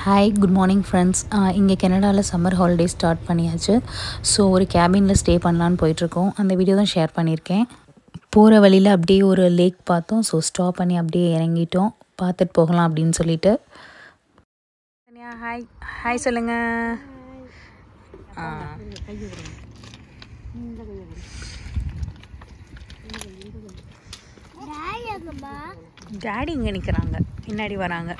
Hi good morning friends. இங்கே கனடாவில் summer holiday start பண்ணியாச்சு. ஸோ ஒரு கேபினில் ஸ்டே பண்ணலான்னு போயிட்டுருக்கோம். அந்த வீடியோ தான் ஷேர் பண்ணியிருக்கேன். போகிற வழியில் அப்படியே ஒரு லேக் பார்த்தோம். ஸோ ஸ்டாப் பண்ணி அப்படியே இறங்கிட்டோம், பார்த்துட்டு போகலாம் அப்படின்னு சொல்லிட்டு. ஹாய் ஹாய் சொல்லுங்கள். டாடி இங்கே நிற்கிறாங்க, பின்னாடி வராங்க.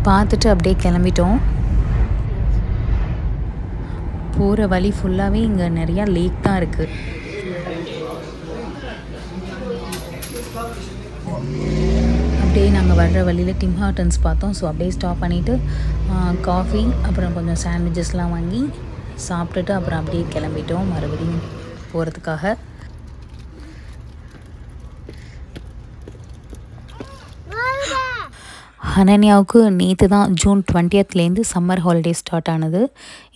பார்த்துட்டு அப்படியே கிளம்பிட்டோம். போகிற வழி ஃபுல்லாகவே இங்கே நிறையா லேக் தான் இருக்குது. அப்படியே நாங்கள் வர்ற வழியில் டிம் ஹார்ட்டன்ஸ் பார்த்தோம். ஸோ அப்படியே ஸ்டாப் பண்ணிவிட்டு காஃபி அப்புறம் கொஞ்சம் சாண்ட்விச்சஸ்லாம் வாங்கி சாப்பிட்டுட்டு அப்புறம் அப்படியே கிளம்பிட்டோம் மறுபடியும் போகிறதுக்காக. ஹனன்யாவுக்கு நேற்று தான் June 20th summer holiday start ஆனது.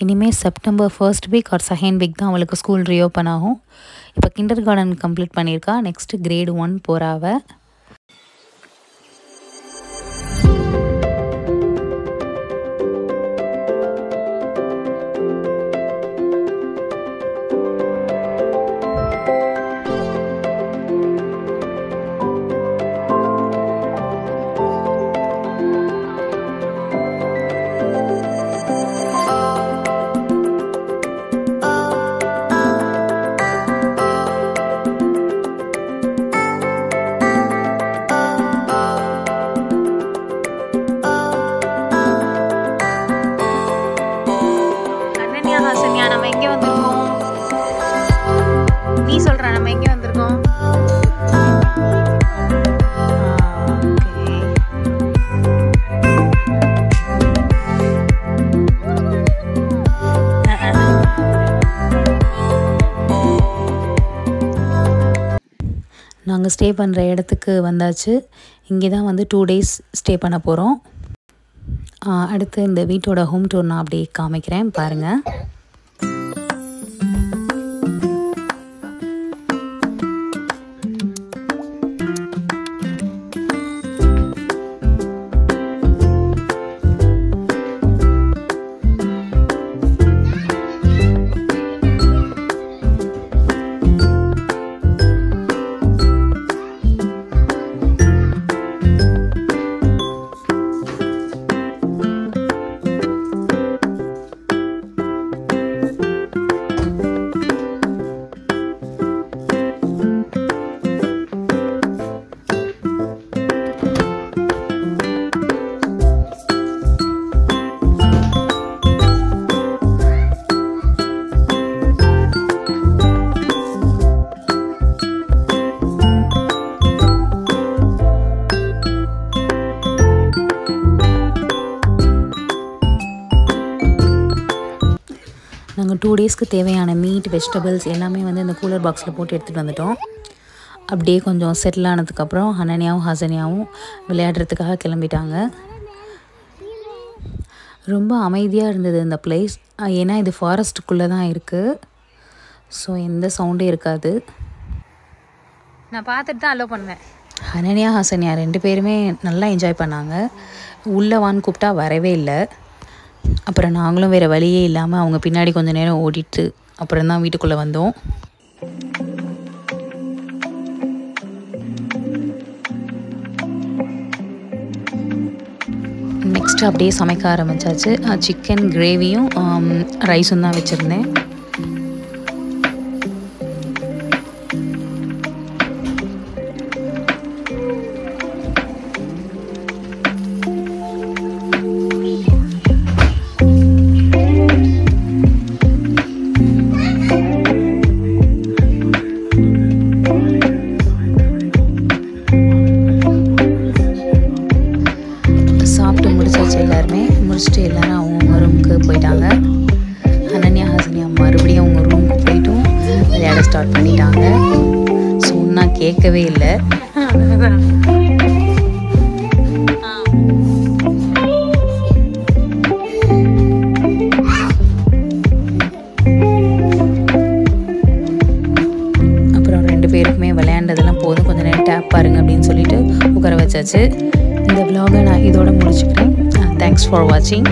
இனிமேல் September 1st week or 2nd week தான் அவளுக்கு ஸ்கூல் ரீஓப்பன் ஆகும். இப்போ கிண்டர் கார்டன் கம்ப்ளீட் பண்ணியிருக்கா. நெக்ஸ்ட்டு கிரேட் 1 போகிறாவ. நம்ம எங்கே வந்திருக்கோம்? நீ சொல்ற, நம்ம எங்கே வந்திருக்கோம்? நாங்கள் ஸ்டே பண்ணுற இடத்துக்கு வந்தாச்சு. இங்கே தான் வந்து 2 days ஸ்டே பண்ண போகிறோம். அடுத்து இந்த வீட்டோட ஹோம் டூர் நான் அப்படியே காமிக்கிறேன், பாருங்கள். நாங்கள் 2 daysக்கு தேவையான மீட், வெஜிடபிள்ஸ் எல்லாமே வந்து இந்த கூலர் பாக்ஸில் போட்டு எடுத்துகிட்டு வந்துட்டோம். அப்படியே கொஞ்சம் செட்டில் ஆனதுக்கப்புறம் ஹனன்யாவும் ஹசன்யாவும் விளையாடுறதுக்காக கிளம்பிட்டாங்க. ரொம்ப அமைதியாக இருந்தது இந்த பிளேஸ். ஏன்னா இது ஃபாரஸ்ட்டுக்குள்ளே தான் இருக்குது. ஸோ எந்த சவுண்டே இருக்காது. நான் பார்த்துட்டு தான் அலோவ் பண்ணுவேன். ஹனன்யா ஹசன்யா 2 பேருமே நல்லா என்ஜாய் பண்ணாங்க. உள்ளே வான்னு கூப்பிட்டா வரவே இல்லை. அப்புறம் நாங்களும் வேறு வழியே இல்லாமல் அவங்க பின்னாடி கொஞ்சம் நேரம் ஓடிட்டு அப்புறம் தான் வீட்டுக்குள்ளே வந்தோம். நெக்ஸ்ட்டு அப்படியே சமைக்க ஆரம்பித்தாச்சு. சிக்கன் கிரேவியும் ரைஸும் தான் வச்சுருந்தேன். முடிச்சுட்டு எல்லாரும் அவங்க ரூமுக்கு போயிட்டாங்க. ஹனன்யா ஹசன்யா சொன்னாங்க. சொன்னால் கேட்கவே இல்லை. அப்புறம் 2 பேருக்குமே விளையாண்டதெல்லாம் போதும், கொஞ்சம் நேரம் டேப் பாருங்க அப்படின்னு சொல்லிட்டு உட்கார வச்சாச்சு. இந்த vlog-ஐ நான் இதோட முடிச்சுக்கிறேன். தேங்க்ஸ் ஃபார் வாட்சிங்.